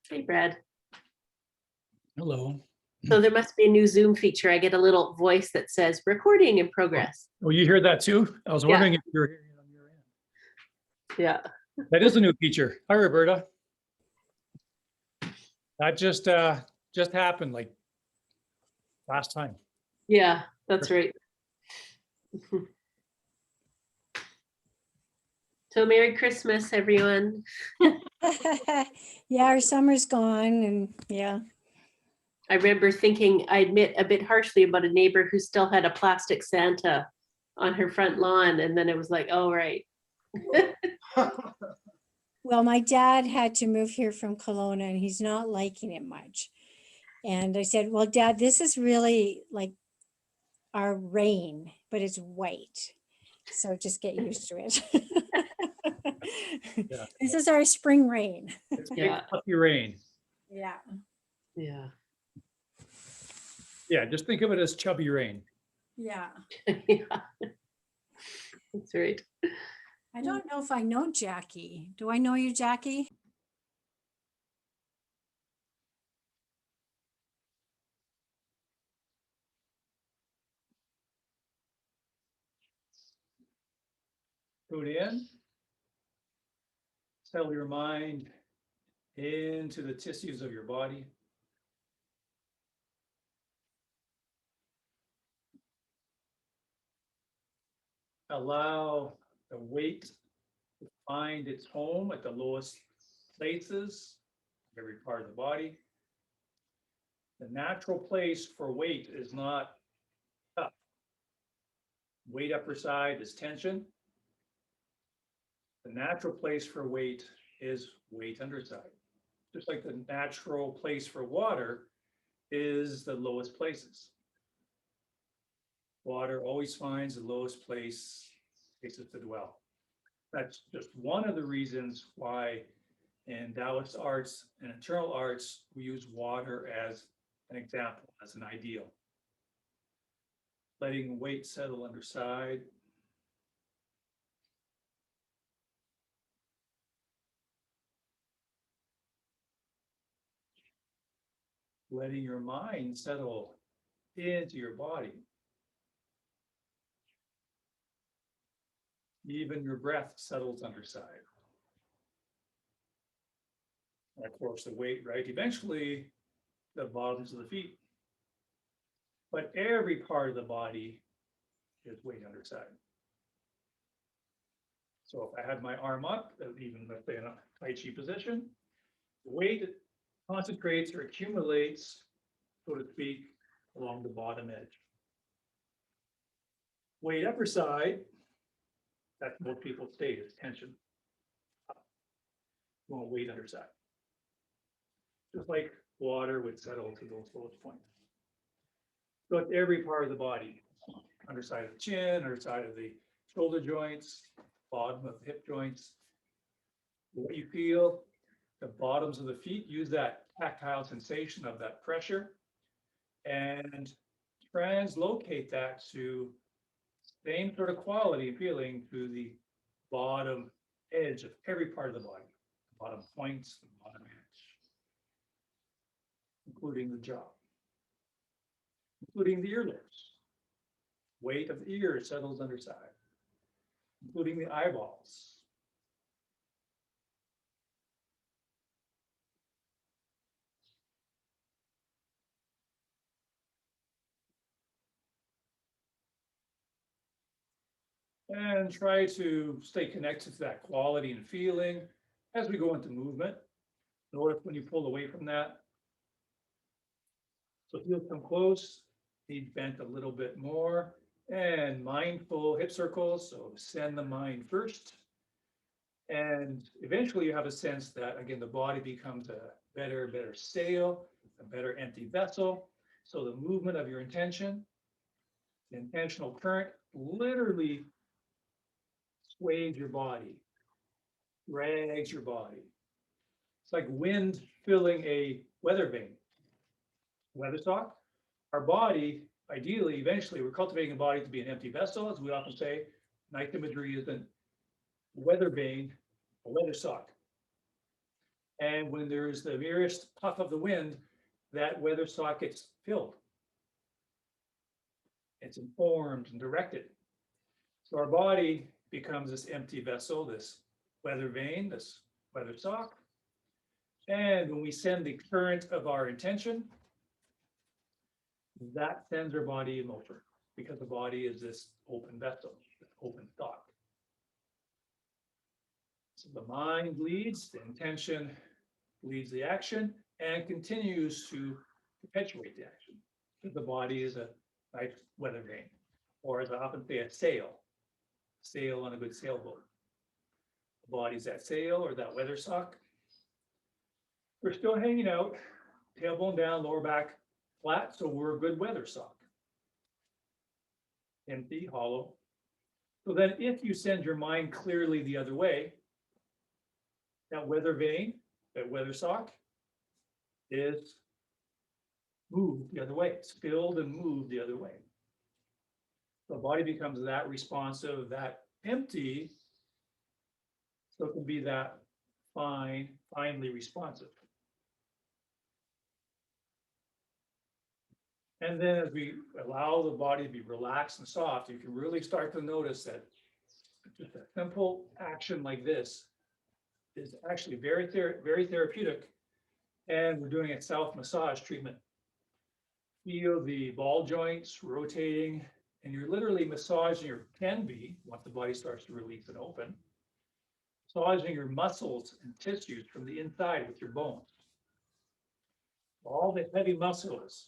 Hey, Brad. Hello. So there must be a new Zoom feature. I get a little voice that says recording in progress. Oh, you hear that too? I was Yeah. wondering if you were hearing it on your end. Yeah. That is a new feature. Hi, Roberta. That just happened like last time. Yeah, that's right. So Merry Christmas, everyone. Yeah, our summer's gone and yeah. I remember thinking, I admit, a bit harshly about a neighbor who still had a plastic Santa on her front lawn. And then it was like, oh, right. Well, my dad had to move here from Kelowna and he's not liking it much. And I said, well, Dad, this is really like our rain, but it's white. So just get used to it. Yeah. This is our spring rain. It's big Yeah. fluffy rain. Yeah. Yeah. Yeah, just think of it as chubby rain. Yeah. Yeah. That's right. I don't know if I know Jackie. Do I know you, Jackie? Put in. Settle your mind into the tissues of your body. Allow the weight to find its home at the lowest places of every part of the body. The natural place for weight is not up. Weight upper side is tension. The natural place for weight is weight underside. Just like the natural place for water is the lowest places. Water always finds the lowest places to dwell. That's just one of the reasons why in Taoist arts and internal arts, we use water as an example, as an ideal. Letting weight settle underside. Letting your mind settle into your body. Even your breath settles underside. And of course, the weight, right? Eventually, the bottoms of the feet. But every part of the body is weight underside. So if I had my arm up, even let's say in a Tai Chi position, the weight concentrates or accumulates, so to speak, along the bottom edge. Weight upper side, that's most people's state, is tension. Won't weight underside. Just like water would settle to those lowest points. So it's every part of the body, underside of the chin, underside of the shoulder joints, bottom of the hip joints. What you feel, the bottoms of the feet, use that tactile sensation of that pressure and translocate that to same sort of quality and feeling to the bottom edge of every part of the body, the bottom points, the bottom edge, including the jaw, including the earlobes. Weight of the ear settles underside, including the eyeballs. And try to stay connected to that quality and feeling as we go into movement. Notice when you pull away from that. So heels come close, feet bent a little bit more, and mindful hip circles. So send the mind first. And eventually you have a sense that, again, the body becomes a better sail, a better empty vessel. So the movement of your intention, the intentional current literally sways your body, drags your body. It's like wind filling a weather vane, weather sock. Our body, ideally, eventually, we're cultivating a body to be an empty vessel, as we often say. Nice imagery is a weather vane, a weather sock. And when there's the merest puff of the wind, that weather sock gets filled. It's informed and directed. So our body becomes this empty vessel, this weather vane, this weather sock. And when we send the current of our intention, that sends our body in motion, because the body is this open vessel, this open thought. So the mind leads, the intention leads the action, and continues to perpetuate the action. The body is a nice weather vane, or as I often say, a sail on a good sailboat. The body's that sail or that weather sock. We're still hanging out, tailbone down, lower back flat, so we're a good weather sock. Empty, hollow. So then if you send your mind clearly the other way, that weather vane, that weather sock is moved the other way. It's filled and moved the other way. The body becomes that responsive, that empty, so it can be that finely responsive. And then as we allow the body to be relaxed and soft, you can really start to notice that just a simple action like this is actually very therapeutic. And we're doing a self-massage treatment. Feel the ball joints rotating, and you're literally massaging your, can be, once the body starts to release and open, massaging your muscles and tissues from the inside with your bones. All the heavy muscles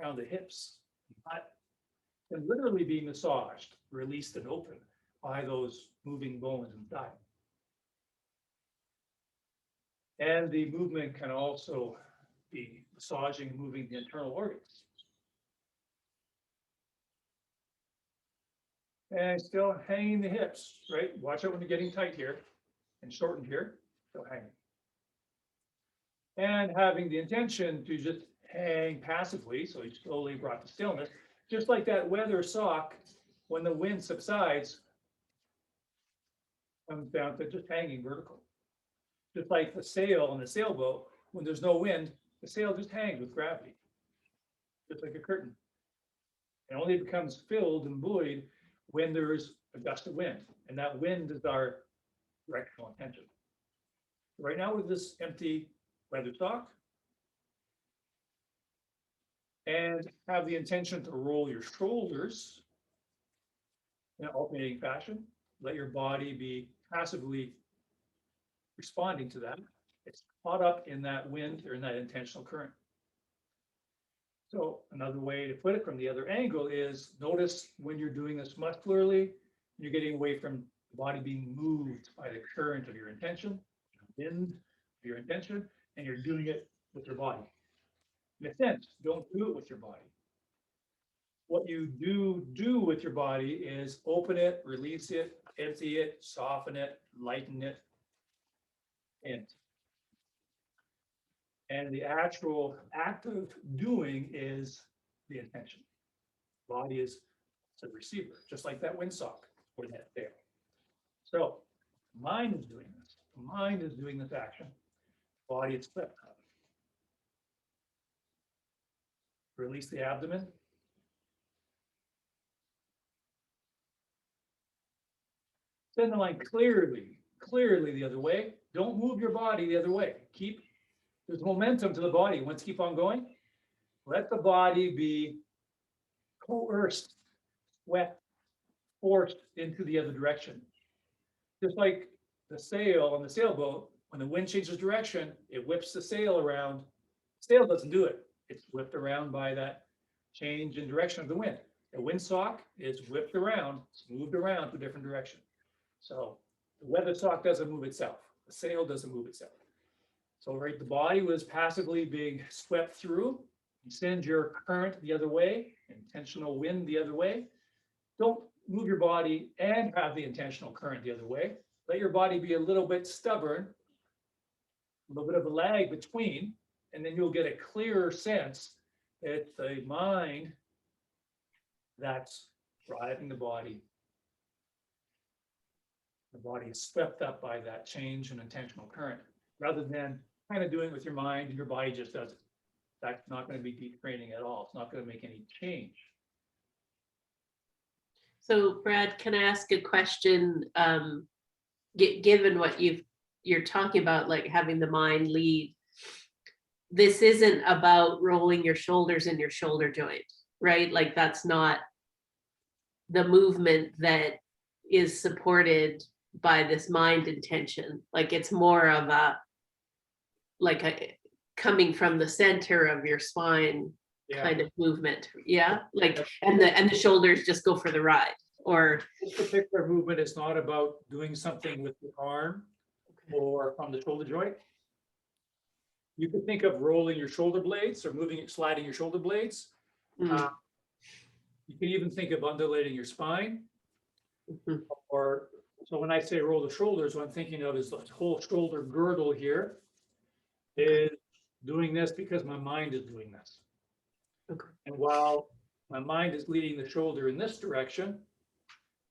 around the hips, butt, can literally be massaged, released and opened by those moving bones inside. And the movement can also be massaging and moving the internal organs. And still hanging the hips, right? Watch out when you're getting tight here and shortened here, still hanging. And having the intention to just hang passively, so you slowly brought to stillness, just like that weather sock, when the wind subsides, comes down to just hanging vertical. Just like the sail on the sailboat, when there's no wind, the sail just hangs with gravity, just like a curtain. It only becomes filled and buoyed when there's a gust of wind, and that wind is our directional intention. Right now with this empty weather sock, and have the intention to roll your shoulders in an alternating fashion. Let your body be passively responding to that. It's caught up in that wind or in that intentional current. So another way to put it from the other angle is notice when you're doing this muscularly, you're getting away from the body being moved by the current of your intention, wind of your intention, and you're doing it with your body. In a sense, don't do it with your body. What you do with your body is open it, release it, empty it, soften it, lighten it, and the actual act of doing is the intention. Body is the receiver, just like that windsock or that sail. So mind is doing this. The mind is doing this action. Body is flipped up. Release the abdomen. Send the line clearly the other way. Don't move your body the other way. There's momentum to the body. Once keep on going. Let the body be coerced, swept, forced into the other direction. Just like the sail on the sailboat, when the wind changes direction, it whips the sail around. The sail doesn't do it. It's whipped around by that change in direction of the wind. The windsock is whipped around, it's moved around to a different direction. So the weather sock doesn't move itself. The sail doesn't move itself. So right, the body was passively being swept through. You send your current the other way, intentional wind the other way. Don't move your body and have the intentional current the other way. Let your body be a little bit stubborn, a little bit of a lag between, and then you'll get a clearer sense that it's the mind that's driving the body. The body is swept up by that change in intentional current, rather than kind of doing it with your mind and your body just does it. That's not going to be deep training at all. It's not going to make any change. So Brad, can I ask a question? Given what you're talking about, like having the mind lead, this isn't about rolling your shoulders in your shoulder joint, right? Like that's not the movement that is supported by this mind intention. Like it's more of a, like a coming from the center of your spine Yeah. kind of movement. Yeah. Like, and the shoulders just go for the ride, or. This particular movement is not about doing something with the arm or from the shoulder joint. You could think of rolling your shoulder blades or sliding your shoulder blades. Mm, You can even think of undulating your spine. mhm. Or, so when I say roll the shoulders, what I'm thinking of is the whole shoulder girdle here is doing this because my mind is doing this. Okay. And while my mind is leading the shoulder in this direction,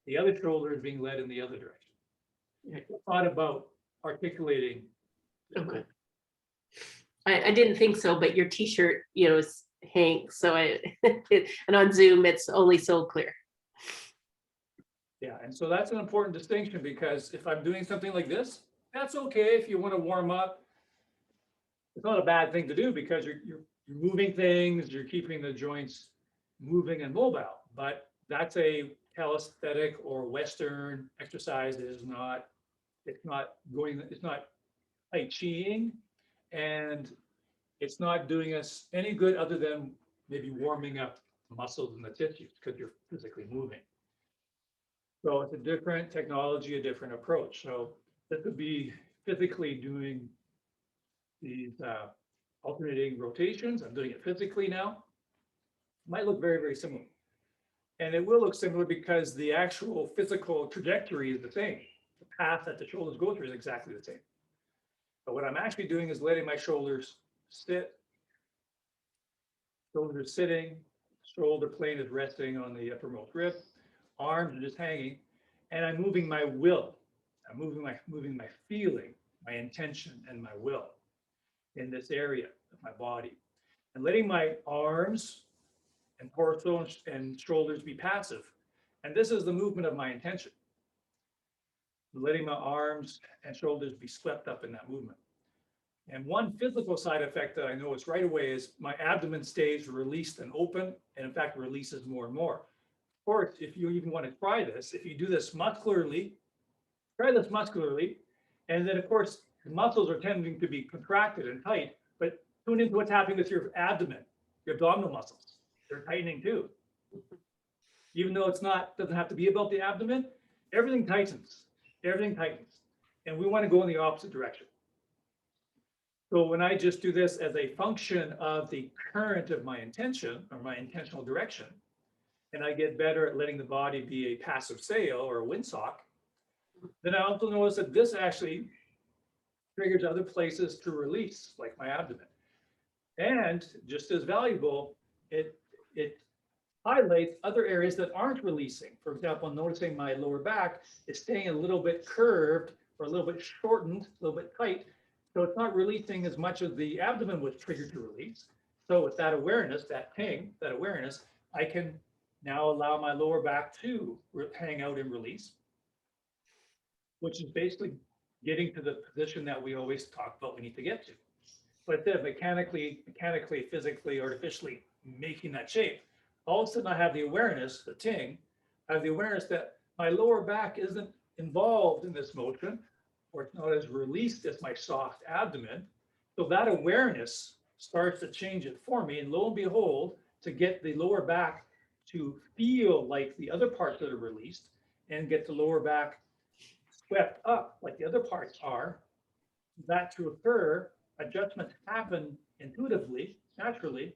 the other shoulder is being led in the other direction. Right. It's not about articulating. Okay. I didn't think so, but your t-shirt, is Hank. So and on Zoom, it's only so clear. Yeah, and so that's an important distinction, because if I'm doing something like this, that's okay if you want to warm up. It's not a bad thing to do because you're moving things, you're keeping the joints moving and mobile. But that's a calisthenic or Western exercise that is not, it's not Tai Chiing, and it's not doing us any good other than maybe warming up the muscles and the tissues because you're physically moving. So it's a different technology, a different approach. So this would be physically doing these alternating rotations. I'm doing it physically now. Might look very, very similar. And it will look similar because the actual physical trajectory is the same. The path that the shoulders go through is exactly the same. But what I'm actually doing is letting my shoulders sit. Shoulders sitting, shoulder plane is resting on the uppermost rib. Arms are just hanging, and I'm moving my will. I'm moving my feeling, my intention, and my will in this area of my body, and letting my arms and torso and shoulders be passive. And this is the movement of my intention. Letting my arms and shoulders be swept up in that movement. And one physical side effect that I notice right away is my abdomen stays released and open, and in fact releases more and more. Of course, if you even want to try this, if you do this muscularly, try this muscularly, and then of course the muscles are tending to be contracted and tight, but tune into what's happening with your abdomen, your abdominal muscles. They're tightening too. Even though doesn't have to be about the abdomen, everything tightens, and we want to go in the opposite direction. So when I just do this as a function of the current of my intention or my intentional direction, and I get better at letting the body be a passive sail or a windsock, then I also notice that this actually triggers other places to release, like my abdomen. And just as valuable, it highlights other areas that aren't releasing. For example, noticing my lower back is staying a little bit curved or a little bit shortened, a little bit tight. So it's not releasing as much as the abdomen was triggered to release. So with that awareness, that awareness, I can now allow my lower back to hang out and release, which is basically getting to the position that we always talk about we need to get to. But instead of mechanically, physically, artificially making that shape, all of a sudden I have the awareness, I have the awareness that my lower back isn't involved in this motion, or it's not as released as my soft abdomen. So that awareness starts to change it for me. And lo and behold, to get the lower back to feel like the other parts that are released and get the lower back swept up like the other parts are, that to occur, adjustments happen intuitively, naturally,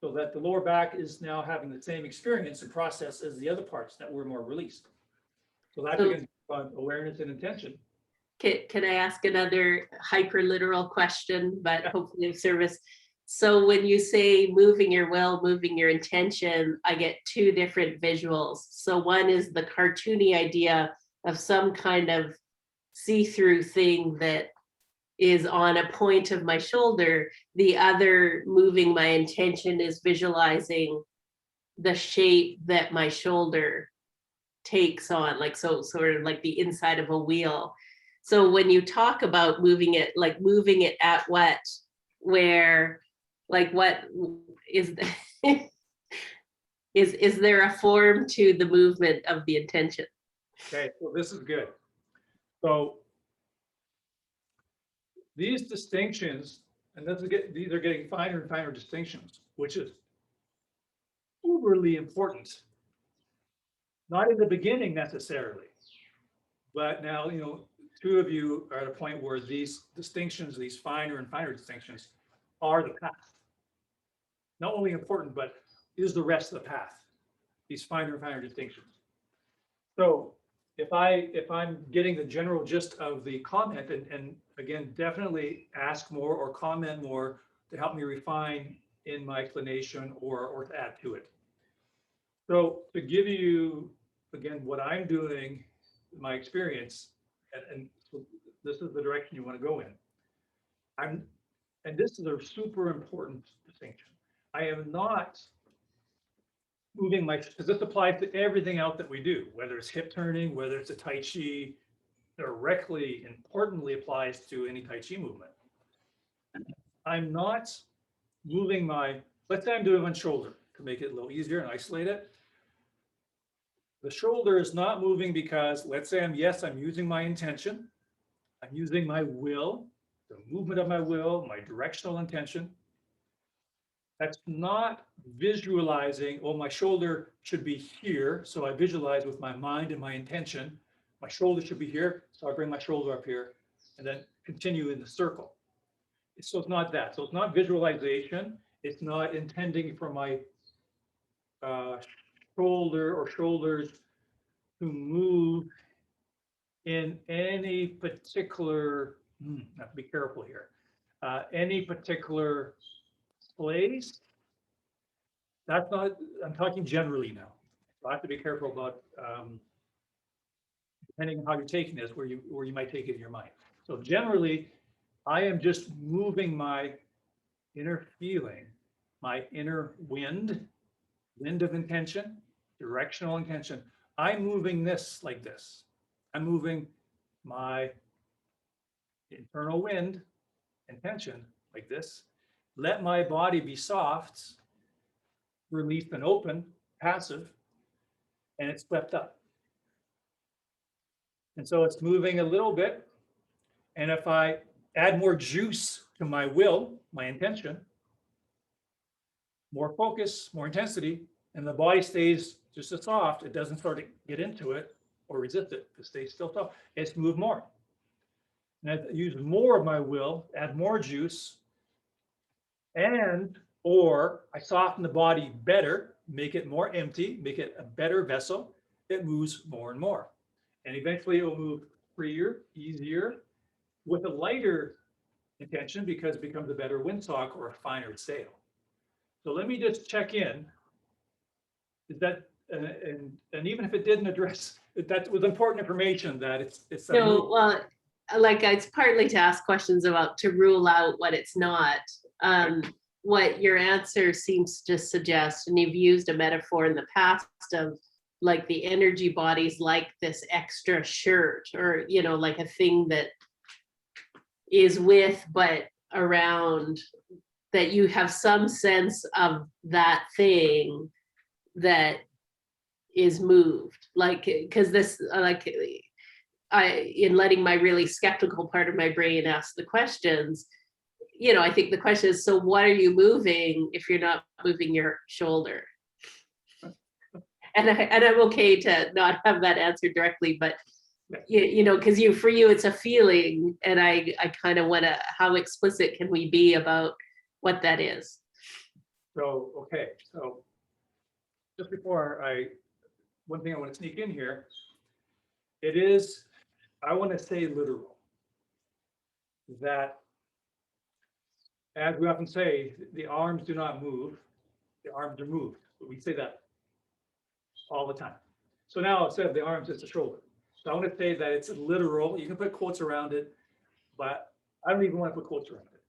so that the lower back is now having the same experience and process as the other parts that were more released. So that begins on awareness and intention. Can I ask another hyper literal question, but hopefully of service? So when you say moving your will, moving your intention, I get two different visuals. So one is the cartoony idea of some kind of see-through thing that is on a point of my shoulder. The other moving my intention is visualizing the shape that my shoulder takes on, like, so sort of like the inside of a wheel. So when you talk about moving it, like moving it at what, where, like what is the, is there a form to the movement of the intention? Okay, well, this is good. So these distinctions, and these are getting finer and finer distinctions, which is uberly important. Not in the beginning necessarily, but now, two of you are at a point where these distinctions, these finer and finer distinctions, are the path. Not only important, but is the rest of the path, these finer and finer distinctions. So if I'm getting the general gist of the comment, and again, definitely ask more or comment more to help me refine in my explanation or to add to it. So to give you, again, what I'm doing, my experience, and so this is the direction you want to go in. And this is a super important distinction. I am not moving my, because this applies to everything else that we do, whether it's hip turning, whether it's a Tai Chi, directly, importantly applies to any Tai Chi movement. I'm not moving my, let's say I'm doing one shoulder to make it a little easier and isolate it. The shoulder is not moving because, let's say I'm using my intention. I'm using my will, the movement of my will, my directional intention. That's not visualizing, oh, my shoulder should be here. So I visualize with my mind and my intention. My shoulder should be here. So I bring my shoulder up here and then continue in the circle. So it's not that. So it's not visualization. It's not intending for my shoulder or shoulders to move in any particular, I have to be careful here, any particular place. That's not, I'm talking generally now. So I have to be careful about, depending on how you're taking this, where you might take it in your mind. So generally, I am just moving my inner feeling, my inner wind of intention, directional intention. I'm moving this like this. I'm moving my internal wind intention like this. Let my body be soft, released and open, passive, and it's swept up. And so it's moving a little bit. And if I add more juice to my will, my intention, more focus, more intensity, and the body stays just as soft, it doesn't start to get into it or resist it, it stays still soft, it's moved more. And I use more of my will, add more juice, and or I soften the body better, make it more empty, make it a better vessel, it moves more and more. And eventually it will move freer, easier, with a lighter intention because it becomes a better windsock or a finer sail. So let me just check in. Is that, and even if it didn't address, that was important information that it's. No, well, like it's partly to ask questions about, to rule out what it's not. What your answer seems to suggest, and you've used a metaphor in the past of like the energy bodies like this extra shirt, or, like a thing that is with, but around, that you have some sense of that thing that is moved, like, because this, like, in letting my really skeptical part of my brain ask the questions, I think the question is, so what are you moving if you're not moving your shoulder? And I'm okay to not have that answer directly, but because for you it's a feeling, and I kind of want to, how explicit can we be about what that is? So, okay, so just before one thing I want to sneak in here, it is, I want to say literal, that as we often say, the arms do not move, the arms are moved. We say that all the time. So now instead of the arms, it's the shoulder. So I want to say that it's literal. You can put quotes around it, but I don't even want to put quotes around it.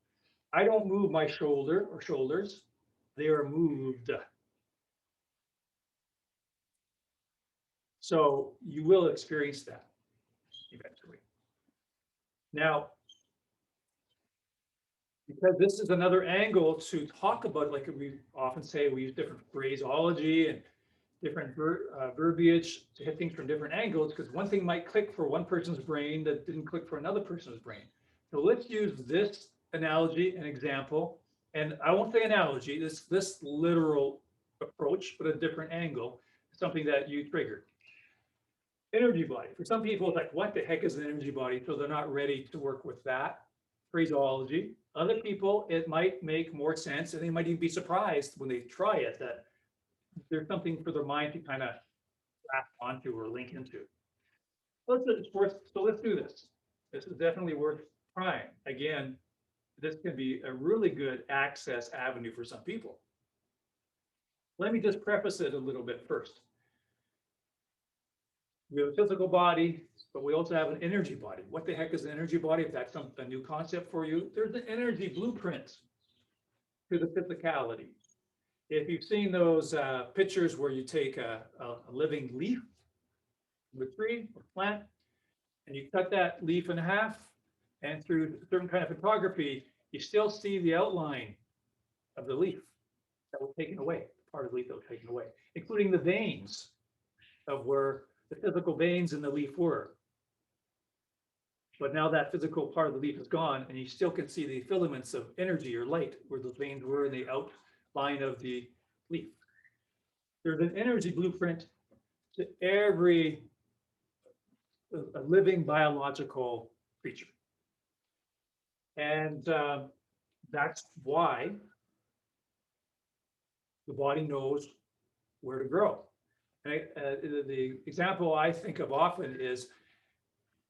I don't move my shoulder or shoulders. They are moved. So you will experience that eventually. Now, because this is another angle to talk about, like we often say, we use different phraseology and different verbiage to hit things from different angles, because one thing might click for one person's brain that didn't click for another person's brain. So let's use this analogy, an example, and I won't say analogy, this literal approach, but a different angle, something that you triggered. Energy body. For some people, it's like, what the heck is an energy body? So they're not ready to work with that phraseology. Other people, it might make more sense, and they might even be surprised when they try it that there's something for their mind to kind of grasp onto or link into. So let's do this. This is definitely worth trying. Again, this can be a really good access avenue for some people. Let me just preface it a little bit first. We have a physical body, but we also have an energy body. What the heck is an energy body? If that's a new concept for you, there's an energy blueprint to the physicality. If you've seen those pictures where you take a living leaf from a tree or plant, and you cut that leaf in half, and through certain kind of photography, you still see the outline of the leaf that was taken away, part of the leaf that was taken away, including the veins of where the physical veins in the leaf were. But now that physical part of the leaf is gone, and you still can see the filaments of energy or light where those veins were in the outline of the leaf. There's an energy blueprint to every a living biological creature. And that's why the body knows where to grow. And the example I think of often is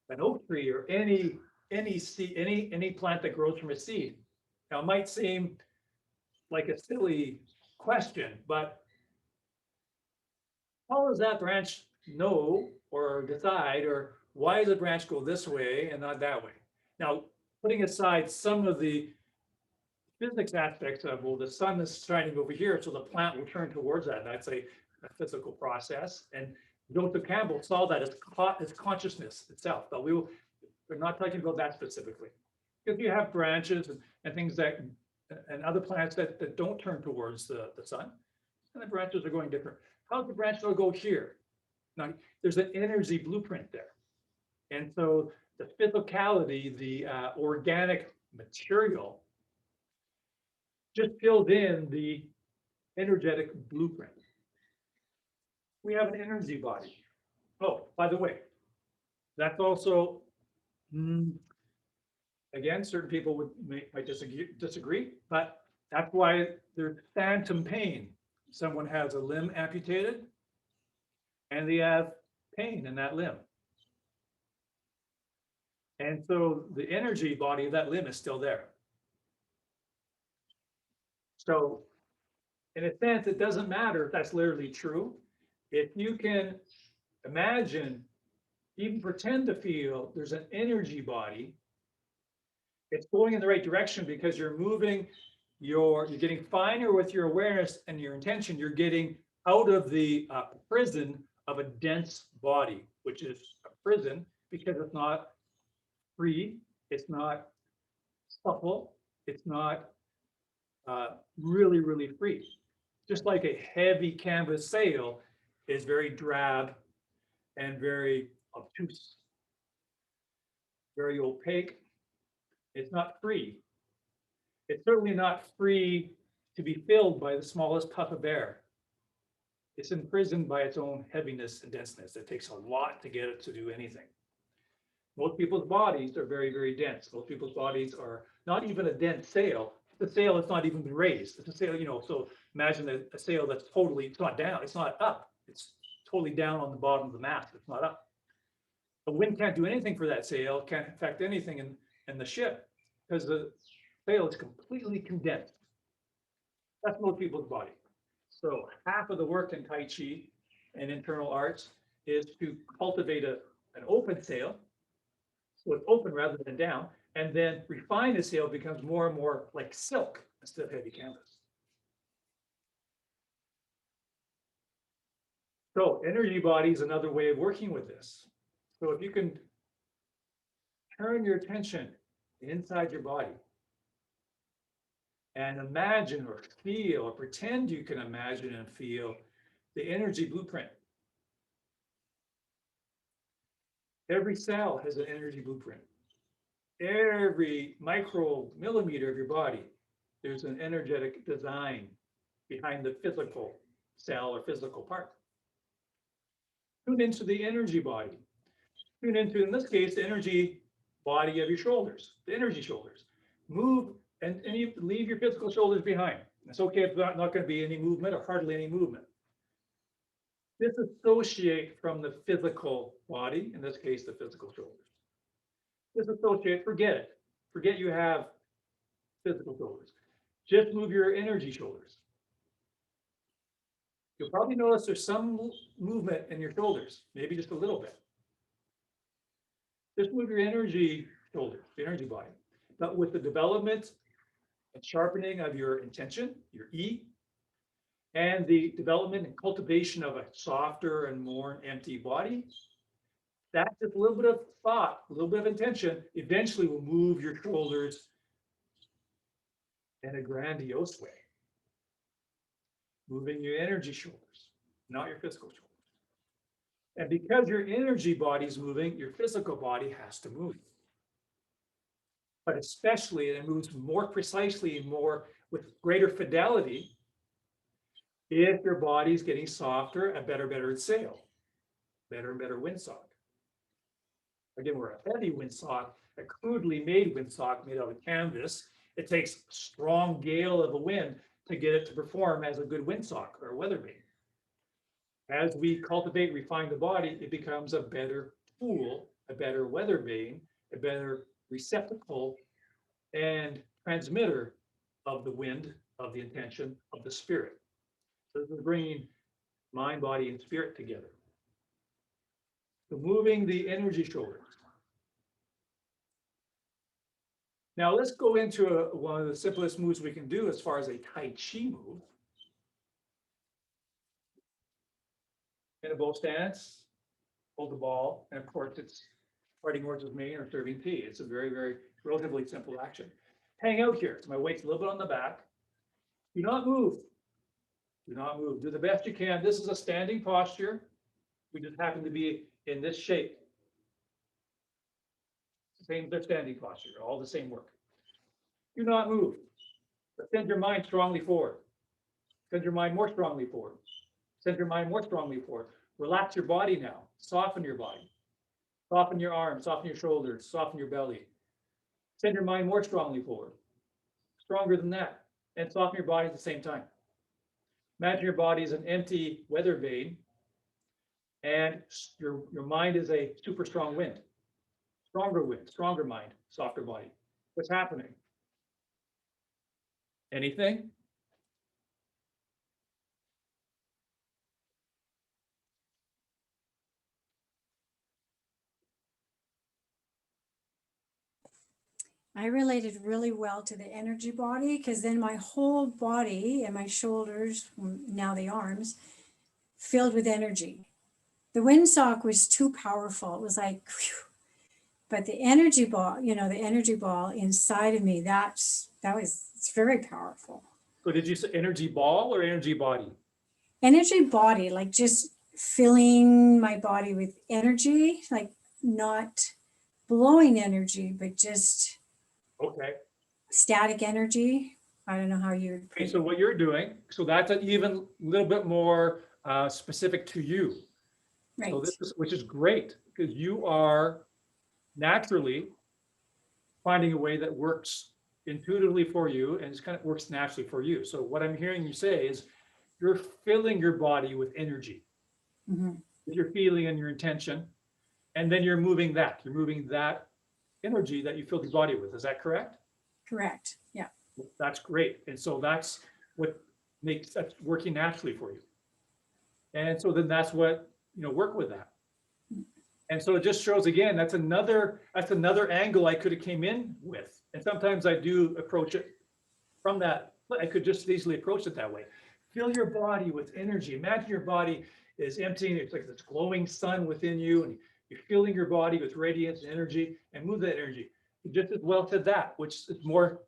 an oak tree or any seed, any plant that grows from a seed. Now, it might seem like a silly question, but how does that branch know or decide, or why does the branch go this way and not that way? Now, putting aside some of the physics aspects of, well, the sun is shining over here, so the plant will turn towards that. That's a physical process. And Joseph Campbell saw that as consciousness itself, but we're not talking about that specifically. Because you have branches and things that, and other plants that don't turn towards the sun, and the branches are going different. How's the branch going to go here? Now, there's an energy blueprint there. And so the physicality, the organic material just filled in the energetic blueprint. We have an energy body. Oh, by the way, that's also, again, certain people might disagree, but that's why there's phantom pain. Someone has a limb amputated and they have pain in that limb. And so the energy body of that limb is still there. So in a sense, it doesn't matter if that's literally true. If you can imagine, even pretend to feel there's an energy body, it's going in the right direction because you're moving, you're getting finer with your awareness and your intention. You're getting out of the prison of a dense body, which is a prison because it's not free, it's not supple, it's not really, really free. Just like a heavy canvas sail is very drab and very obtuse, very opaque. It's not free. It's certainly not free to be filled by the smallest puff of air. It's imprisoned by its own heaviness and denseness. It takes a lot to get it to do anything. Most people's bodies are very, very dense. Most people's bodies are not even a dense sail. The sail has not even been raised. It's a sail, so imagine a sail that's totally, it's not down, it's not up. It's totally down on the bottom of the mast. It's not up. The wind can't do anything for that sail, can't affect anything in the ship because the sail is completely condensed. That's most people's body. So half of the work in Tai Chi and internal arts is to cultivate an open sail So it's open rather than down. And then refine the sail becomes more and more like silk instead of heavy canvas. So energy body is another way of working with this. So if you can turn your attention inside your body and imagine or feel or pretend you can imagine and feel the energy blueprint. Every cell has an energy blueprint. Every micro millimeter of your body, there's an energetic design behind the physical cell or physical part. Tune into the energy body. Tune into, in this case, the energy body of your shoulders, the energy shoulders. Move and you leave your physical shoulders behind. It's okay if not going to be any movement or hardly any movement. Disassociate from the physical body, in this case, the physical shoulders. Disassociate, forget it. Forget you have physical shoulders. Just move your energy shoulders. You'll probably notice there's some movement in your shoulders, maybe just a little bit. Just move your energy shoulders, the energy body. But with the development and sharpening of your intention, your E, and the development and cultivation of a softer and more empty body, that's just a little bit of thought, a little bit of intention, eventually will move your shoulders in a grandiose way. Moving your energy shoulders, not your physical shoulders. And because your energy body is moving, your physical body has to move. But especially, it moves more precisely and more with greater fidelity if your body is getting softer and better sail, better and better windsock. Again, we're a heavy windsock, a crudely made windsock made out of canvas. It takes a strong gale of a wind to get it to perform as a good windsock or a weather vane. As we cultivate, refine the body, it becomes a better tool, a better weather vane, a better receptacle and transmitter of the wind, of the intention, of the spirit. So this is bringing mind, body, and spirit together. So moving the energy shoulders. Now let's go into one of the simplest moves we can do as far as a Tai Chi move. In a bow stance, hold the ball, and of course it's fighting words with me or serving tea. It's a very, very relatively simple action. Hang out here. So my weight's a little bit on the back. Do not move. Do not move. Do the best you can. This is a standing posture. We just happen to be in this shape. Same as standing posture, all the same work. Do not move. But send your mind strongly forward. Send your mind more strongly forward. Send your mind more strongly forward. Relax your body now. Soften your body. Soften your arms, soften your shoulders, soften your belly. Send your mind more strongly forward. Stronger than that. And soften your body at the same time. Imagine your body is an empty weather vane and your mind is a super strong wind. Stronger wind, stronger mind, softer body. What's happening? Anything? I related really well to the energy body because then my whole body and my shoulders, now the arms, filled with energy. The windsock was too powerful. It was like, whew. But the energy ball, the energy ball inside of me, it's very powerful. So did you say energy ball or energy body? Energy body, like just filling my body with energy, like not blowing energy, but just Okay. static energy. I don't know how you would Okay, so what you're doing, so that's an even little bit more specific to you. right. So this is, which is great because you are naturally finding a way that works intuitively for you and it kind of works naturally for you. So what I'm hearing you say is you're filling your body with energy, Mhm. with your feeling and your intention, and then you're moving that. You're moving that energy that you filled your body with. Is that correct? Correct. Yeah. That's great. And so that's what makes that working naturally for you. And so then that's what, work with that. And so it just shows again, that's another angle I could have came in with. And sometimes I do approach it from that. I could just easily approach it that way. Fill your body with energy. Imagine your body is emptying. It's like this glowing sun within you, and you're filling your body with radiance and energy, and move that energy. Just as well to that, which is more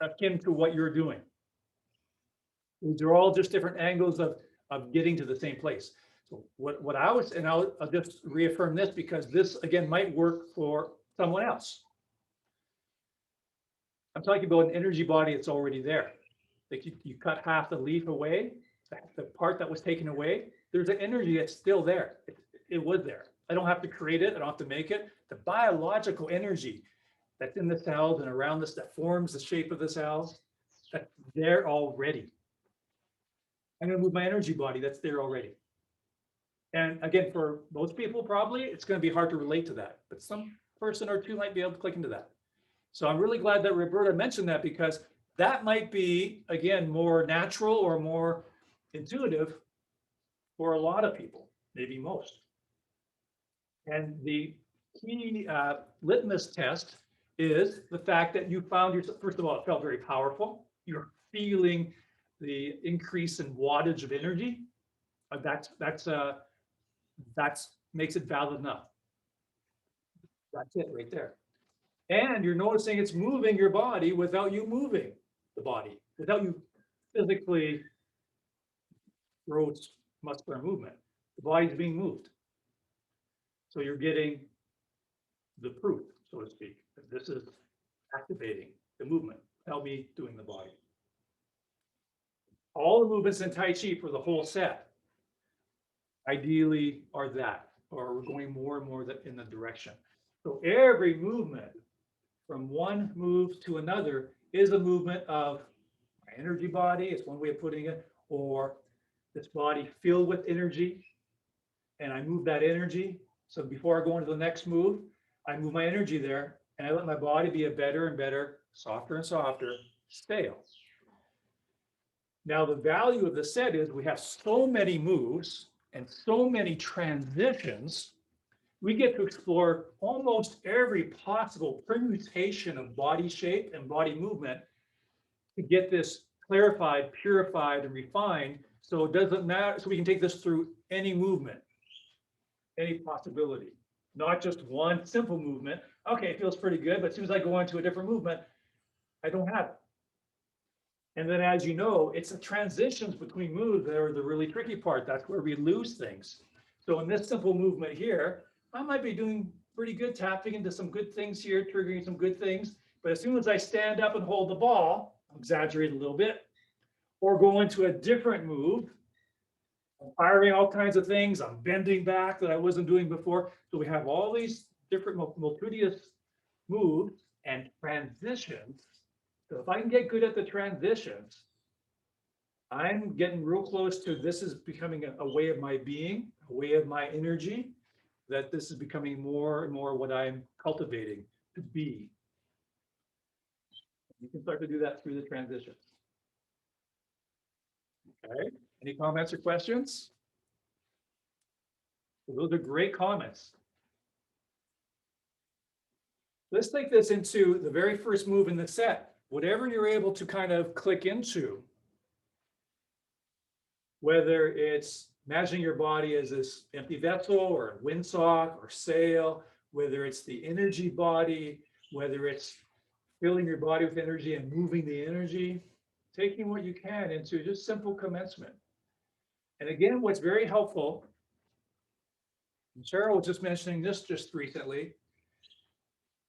akin to what you're doing. These are all just different angles of getting to the same place. So what I was, and I'll just reaffirm this because this again might work for someone else. I'm talking about an energy body that's already there. Like you cut half the leaf away, the part that was taken away, there's an energy that's still there. It was there. I don't have to create it. I don't have to make it. The biological energy that's in the cells and around this that forms the shape of the cells, that's there already. I'm going to move my energy body that's there already. And again, for most people, probably it's going to be hard to relate to that, but some person or two might be able to click into that. So I'm really glad that Roberta mentioned that because that might be, again, more natural or more intuitive for a lot of people, maybe most. And the key litmus test is the fact that you found yourself, first of all, it felt very powerful. You're feeling the increase in wattage of energy. That's makes it valid enough. That's it right there. And you're noticing it's moving your body without you moving the body, without you physically gross muscular movement. The body's being moved. So you're getting the proof, so to speak, that this is activating the movement without me doing the body. All the movements in Tai Chi for the whole set ideally are that, or we're going more and more in the direction. So every movement from one move to another is a movement of my energy body, it's one way of putting it, or this body filled with energy, and I move that energy. So before I go into the next move, I move my energy there, and I let my body be a better and better, softer and softer scale. Now, the value of the set is we have so many moves and so many transitions, we get to explore almost every possible permutation of body shape and body movement to get this clarified, purified, and refined. So it doesn't matter. So we can take this through any movement, any possibility, not just one simple movement. Okay, it feels pretty good, but as soon as I go into a different movement, I don't have it. And then, as you know, it's the transitions between moves that are the really tricky part. That's where we lose things. So in this simple movement here, I might be doing pretty good, tapping into some good things here, triggering some good things. But as soon as I stand up and hold the ball, I'm exaggerating a little bit, or go into a different move, I'm firing all kinds of things. I'm bending back that I wasn't doing before. So we have all these different multitudinous moves and transitions. So if I can get good at the transitions, I'm getting real close to this is becoming a way of my being, a way of my energy, that this is becoming more and more what I'm cultivating to be. You can start to do that through the transitions. Okay, any comments or questions? Well, those are great comments. Let's take this into the very first move in the set. Whatever you're able to kind of click into, whether it's imagining your body as this empty vessel or a windsock or sail, whether it's the energy body, whether it's filling your body with energy and moving the energy, taking what you can into just simple commencement. And again, what's very helpful, and Cheryl was just mentioning this just recently,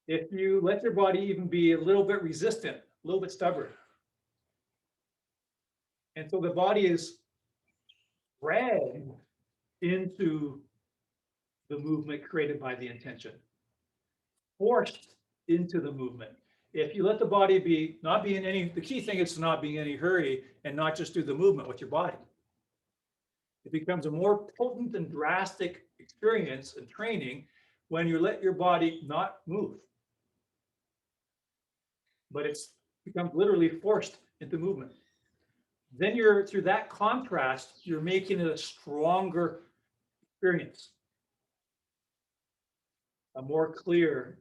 if you let your body even be a little bit resistant, a little bit stubborn, and so the body is dragged into the movement created by the intention, forced into the movement. If you let the body be, not be in any, the key thing is to not be in any hurry and not just do the movement with your body. It becomes a more potent and drastic experience and training when you let your body not move. But it's becomes literally forced into movement. Then you're, through that contrast, you're making it a stronger experience. a more clear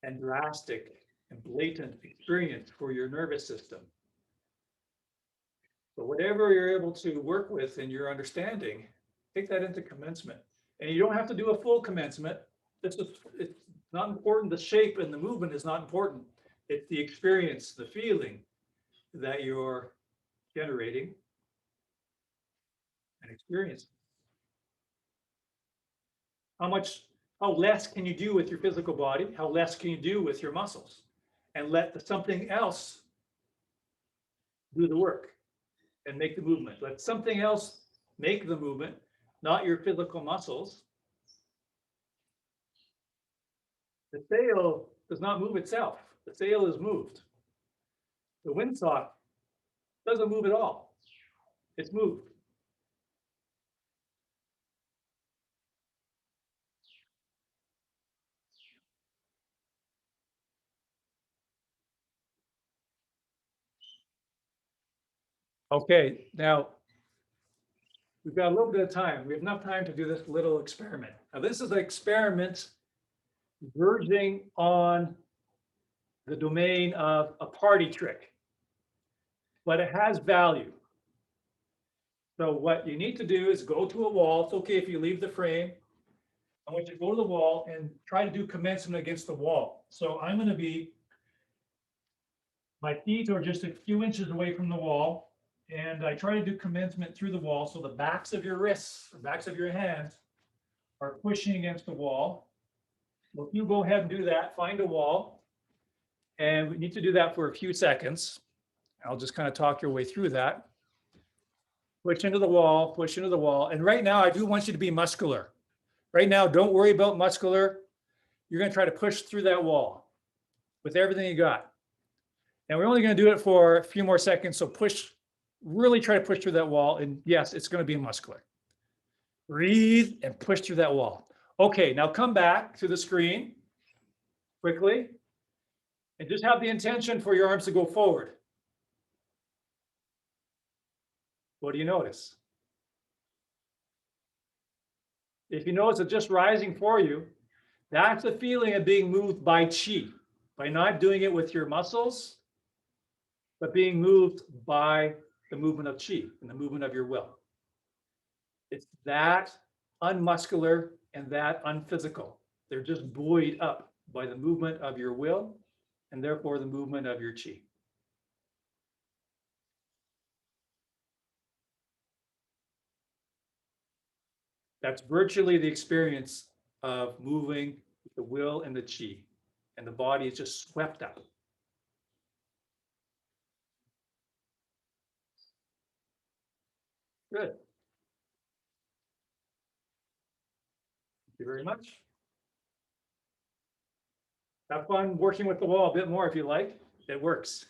and drastic and blatant experience for your nervous system. So whatever you're able to work with in your understanding, take that into commencement. And you don't have to do a full commencement. It's not important. The shape and the movement is not important. It's the experience, the feeling that you're generating and experiencing. How less can you do with your physical body? How less can you do with your muscles? And let something else do the work and make the movement. Let something else make the movement, not your physical muscles. The sail does not move itself. The sail is moved. The windsock doesn't move at all. It's moved. Okay, now we've got a little bit of time. We have enough time to do this little experiment. Now, this is an experiment verging on the domain of a party trick, but it has value. So what you need to do is go to a wall. It's okay if you leave the frame. I want you to go to the wall and try to do commencement against the wall. So I'm going to be, my feet are just a few inches away from the wall, and I try to do commencement through the wall. So the backs of your wrists, or backs of your hands are pushing against the wall. Well, if you go ahead and do that, find a wall, and we need to do that for a few seconds. I'll just kind of talk your way through that. Push into the wall, push into the wall. And right now, I do want you to be muscular. Right now, don't worry about muscular. You're going to try to push through that wall with everything you got. And we're only going to do it for a few more seconds. So push, really try to push through that wall. And yes, it's going to be muscular. Breathe and push through that wall. Okay, now come back to the screen quickly and just have the intention for your arms to go forward. What do you notice? If you notice it just rising for you, that's the feeling of being moved by chi, by not doing it with your muscles, but being moved by the movement of chi and the movement of your will. It's that unmuscular and that unphysical. They're just buoyed up by the movement of your will and therefore the movement of your chi. That's virtually the experience of moving the will and the chi, and the body is just swept up. Good. Thank you very much. Have fun working with the wall a bit more if you like. It works.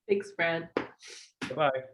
Thanks, Brad. Bye-bye.